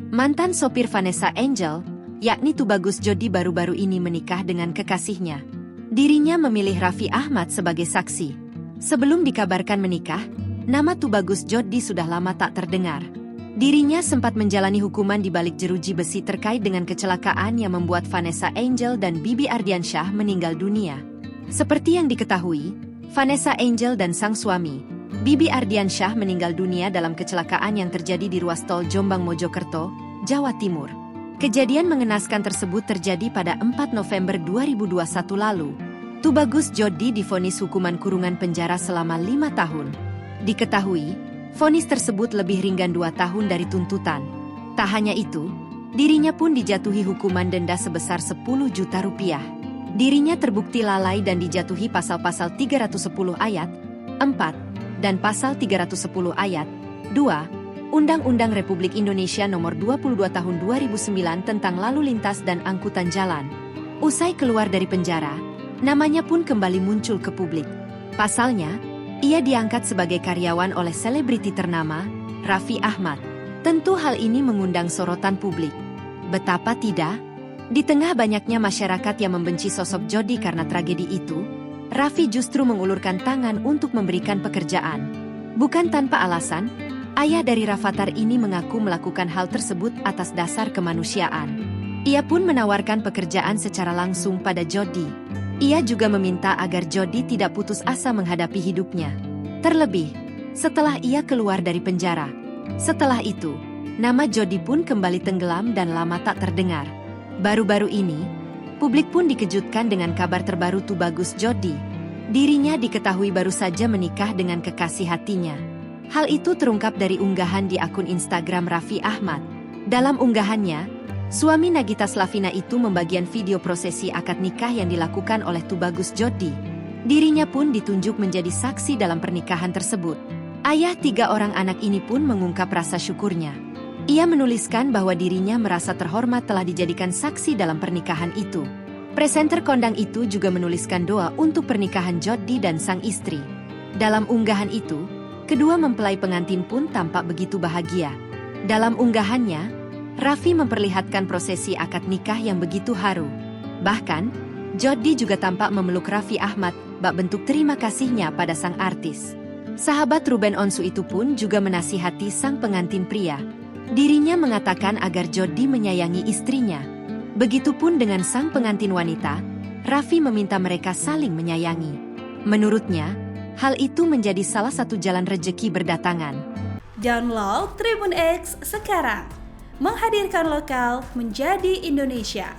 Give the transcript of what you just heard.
Mantan sopir Vanessa Angel, yakni Tubagus Jody baru-baru ini menikah dengan kekasihnya. Dirinya memilih Raffi Ahmad sebagai saksi. Sebelum dikabarkan menikah, nama Tubagus Jody sudah lama tak terdengar. Dirinya sempat menjalani hukuman di balik jeruji besi terkait dengan kecelakaan yang membuat Vanessa Angel dan Bibi Ardiansyah meninggal dunia. Seperti yang diketahui, Vanessa Angel dan sang suami, Bibi Ardiansyah meninggal dunia dalam kecelakaan yang terjadi di ruas tol Jombang Mojokerto, Jawa Timur. Kejadian mengenaskan tersebut terjadi pada 4 November 2021 lalu. Tubagus Jody divonis hukuman kurungan penjara selama 5 tahun. Diketahui, vonis tersebut lebih ringan 2 tahun dari tuntutan. Tak hanya itu, dirinya pun dijatuhi hukuman denda sebesar 10 juta rupiah. Dirinya terbukti lalai dan dijatuhi pasal-pasal 310 ayat 4 dan pasal 310 ayat 2 Undang-Undang Republik Indonesia Nomor 22 Tahun 2009 tentang Lalu Lintas dan Angkutan Jalan. Usai keluar dari penjara, namanya pun kembali muncul ke publik. Pasalnya, ia diangkat sebagai karyawan oleh selebriti ternama, Raffi Ahmad. Tentu hal ini mengundang sorotan publik. Betapa tidak? Di tengah banyaknya masyarakat yang membenci sosok Jody karena tragedi itu, Raffi justru mengulurkan tangan untuk memberikan pekerjaan. Bukan tanpa alasan, ayah dari Rafathar ini mengaku melakukan hal tersebut atas dasar kemanusiaan. Ia pun menawarkan pekerjaan secara langsung pada Jody. Ia juga meminta agar Jody tidak putus asa menghadapi hidupnya. Terlebih, setelah ia keluar dari penjara. Setelah itu, nama Jody pun kembali tenggelam dan lama tak terdengar. Baru-baru ini, publik pun dikejutkan dengan kabar terbaru Tubagus Jody. Dirinya diketahui baru saja menikah dengan kekasih hatinya. Hal itu terungkap dari unggahan di akun Instagram Raffi Ahmad. Dalam unggahannya, suami Nagita Slavina itu membagikan video prosesi akad nikah yang dilakukan oleh Tubagus Jody. Dirinya pun ditunjuk menjadi saksi dalam pernikahan tersebut. Ayah 3 orang anak ini pun mengungkap rasa syukurnya. Ia menuliskan bahwa dirinya merasa terhormat telah dijadikan saksi dalam pernikahan itu. Presenter kondang itu juga menuliskan doa untuk pernikahan Jody dan sang istri. Dalam unggahan itu, kedua mempelai pengantin pun tampak begitu bahagia. Dalam unggahannya, Raffi memperlihatkan prosesi akad nikah yang begitu haru. Bahkan, Jody juga tampak memeluk Raffi Ahmad bak bentuk terima kasihnya pada sang artis. Sahabat Ruben Onsu itu pun juga menasihati sang pengantin pria. Dirinya mengatakan agar Jody menyayangi istrinya. Begitupun dengan sang pengantin wanita, Raffi meminta mereka saling menyayangi. Menurutnya, hal itu menjadi salah satu jalan rejeki berdatangan. Download Tribun X sekarang, menghadirkan lokal menjadi Indonesia.